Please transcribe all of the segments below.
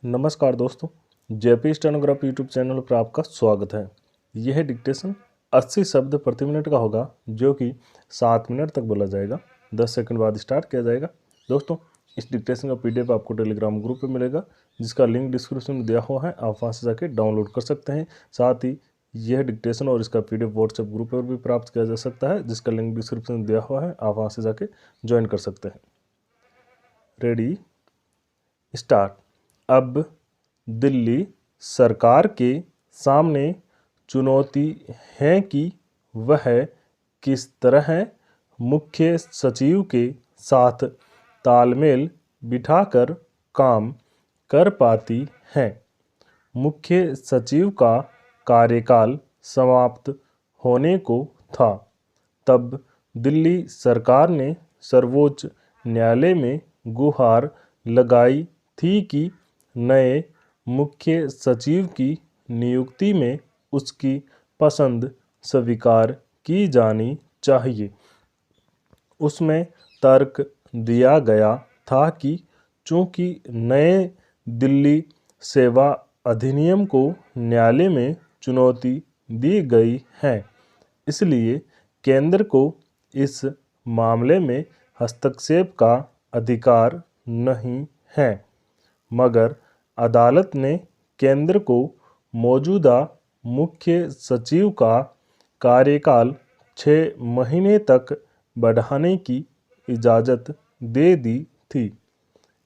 नमस्कार दोस्तों, JP stenograph YouTube channel पर आपका स्वागत है। यह डिक्टेशन 80 शब्द प्रति मिनट का होगा, जो कि 7 मिनट तक बोला जाएगा। 10 सेकंड बाद स्टार्ट किया जाएगा। दोस्तों, इस डिक्टेशन का पीडीएफ आपको टेलीग्राम ग्रुप पे मिलेगा, जिसका लिंक डिस्क्रिप्शन में दिया हुआ है। आप वहाँ से जाके डाउनलोड कर सकते हैं। साथ ही यह डिक्टेशन और इसका पीडीएफ व्हाट्सएप ग्रुप पर भी प्राप्त किया जा सकता है, जिसका लिंक डिस्क्रिप्शन में दिया हुआ है। आप वहाँ से जाके ज्वाइन कर सकते हैं। Ready, start. अब दिल्ली सरकार के सामने चुनौती है कि वह किस तरह मुख्य सचिव के साथ तालमेल बिठाकर काम कर पाती है। मुख्य सचिव का कार्यकाल समाप्त होने को था, तब दिल्ली सरकार ने सर्वोच्च न्यायालय में गुहार लगाई थी कि नए मुख्य सचिव की नियुक्ति में उसकी पसंद स्वीकार की जानी चाहिए। उसमें तर्क दिया गया था कि चूंकि नए दिल्ली सेवा अधिनियम को न्यायालय में चुनौती दी गई है, इसलिए केंद्र को इस मामले में हस्तक्षेप का अधिकार नहीं है। मगर अदालत ने केंद्र को मौजूदा मुख्य सचिव का कार्यकाल 6 महीने तक बढ़ाने की इजाज़त दे दी थी।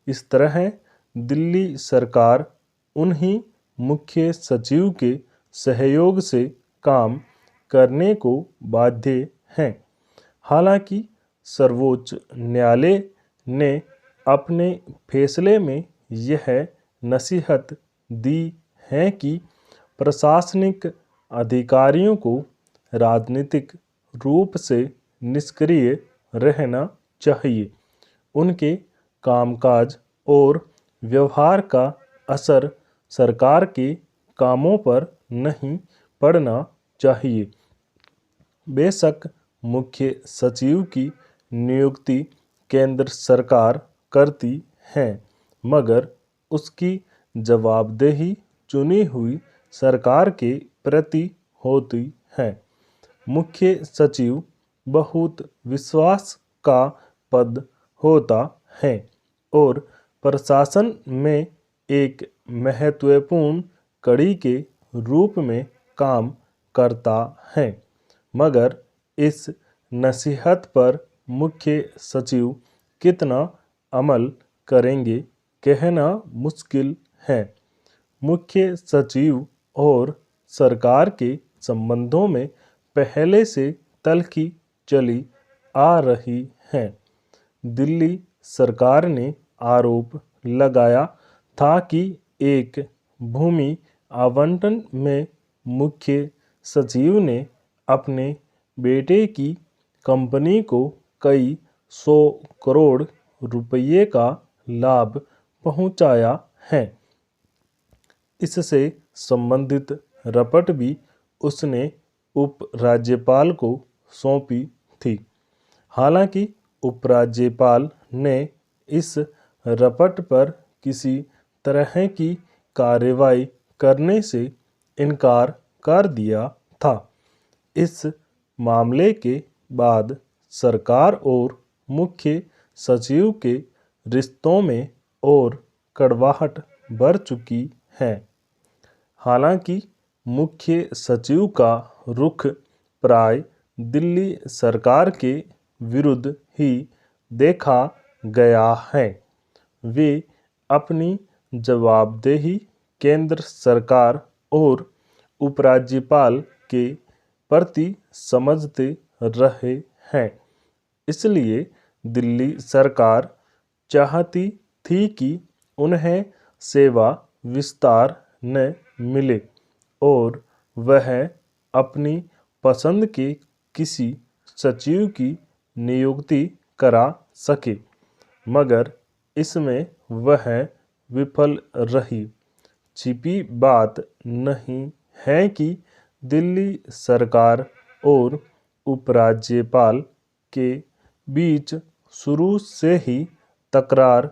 इस तरह दिल्ली सरकार उन्हीं मुख्य सचिव के सहयोग से काम करने को बाध्य है। हालांकि सर्वोच्च न्यायालय ने अपने फैसले में यह नसीहत दी है कि प्रशासनिक अधिकारियों को राजनीतिक रूप से निष्क्रिय रहना चाहिए। उनके कामकाज और व्यवहार का असर सरकार के कामों पर नहीं पड़ना चाहिए। बेशक मुख्य सचिव की नियुक्ति केंद्र सरकार करती है, मगर उसकी जवाबदेही चुनी हुई सरकार के प्रति होती है। मुख्य सचिव बहुत विश्वास का पद होता है और प्रशासन में एक महत्वपूर्ण कड़ी के रूप में काम करता है। मगर इस नसीहत पर मुख्य सचिव कितना अमल करेंगे, कहना मुश्किल है। मुख्य सचिव और सरकार के संबंधों में पहले से तल्खी चली आ रही है। दिल्ली सरकार ने आरोप लगाया था कि एक भूमि आवंटन में मुख्य सचिव ने अपने बेटे की कंपनी को कई 100 करोड़ रुपये का लाभ पहुंचाया है। इससे संबंधित रपट भी उसने उपराज्यपाल को सौंपी थी। हालांकि उपराज्यपाल ने इस रपट पर किसी तरह की कार्रवाई करने से इनकार कर दिया था। इस मामले के बाद सरकार और मुख्य सचिव के रिश्तों में और कड़वाहट बढ़ चुकी है। हालांकि मुख्य सचिव का रुख प्राय दिल्ली सरकार के विरुद्ध ही देखा गया है। वे अपनी जवाबदेही केंद्र सरकार और उपराज्यपाल के प्रति समझते रहे हैं। इसलिए दिल्ली सरकार चाहती थी कि उन्हें सेवा विस्तार न मिले और वह अपनी पसंद के किसी सचिव की नियुक्ति करा सके, मगर इसमें वह विफल रही। छिपी बात नहीं है कि दिल्ली सरकार और उपराज्यपाल के बीच शुरू से ही तकरार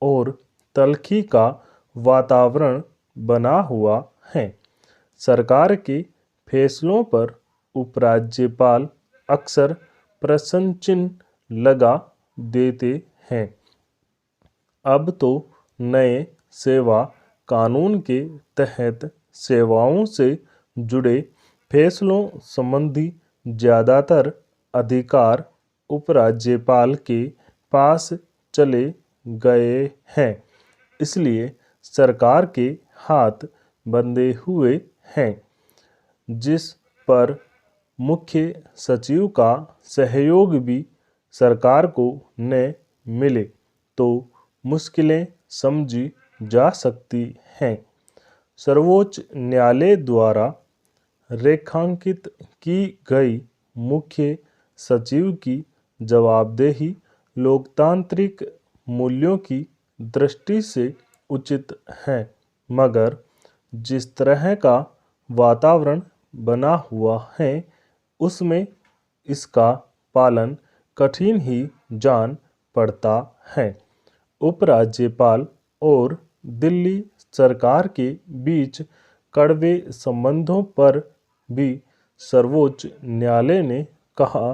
और तल्खी का वातावरण बना हुआ है। सरकार के फैसलों पर उपराज्यपाल अक्सर प्रश्न चिन्ह लगा देते हैं। अब तो नए सेवा कानून के तहत सेवाओं से जुड़े फैसलों संबंधी ज़्यादातर अधिकार उपराज्यपाल के पास चले गए हैं। इसलिए सरकार के हाथ बंधे हुए हैं। जिस पर मुख्य सचिव का सहयोग भी सरकार को न मिले तो मुश्किलें समझी जा सकती हैं। सर्वोच्च न्यायालय द्वारा रेखांकित की गई मुख्य सचिव की जवाबदेही लोकतांत्रिक मूल्यों की दृष्टि से उचित है, मगर जिस तरह का वातावरण बना हुआ है उसमें इसका पालन कठिन ही जान पड़ता है। उपराज्यपाल और दिल्ली सरकार के बीच कड़वे संबंधों पर भी सर्वोच्च न्यायालय ने कहा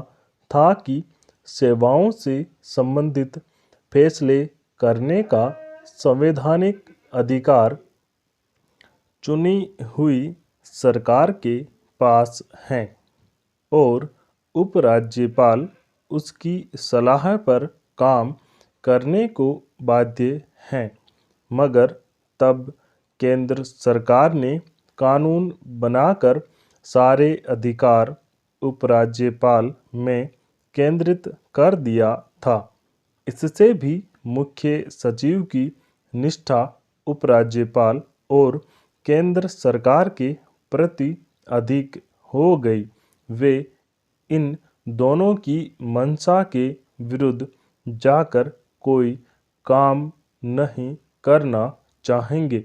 था कि सेवाओं से संबंधित फैसले करने का संवैधानिक अधिकार चुनी हुई सरकार के पास है और उपराज्यपाल उसकी सलाह पर काम करने को बाध्य हैं। मगर तब केंद्र सरकार ने कानून बनाकर सारे अधिकार उपराज्यपाल में केंद्रित कर दिया था। इससे भी मुख्य सचिव की निष्ठा उपराज्यपाल और केंद्र सरकार के प्रति अधिक हो गई। वे इन दोनों की मंशा के विरुद्ध जाकर कोई काम नहीं करना चाहेंगे।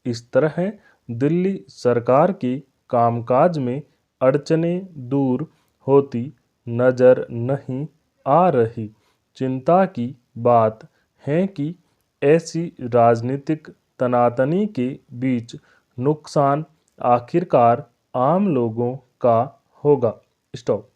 इस तरह दिल्ली सरकार के कामकाज में अड़चनें दूर होती नजर नहीं आ रही। चिंता की बात है कि ऐसी राजनीतिक तनातनी के बीच नुकसान आखिरकार आम लोगों का होगा। स्टॉप।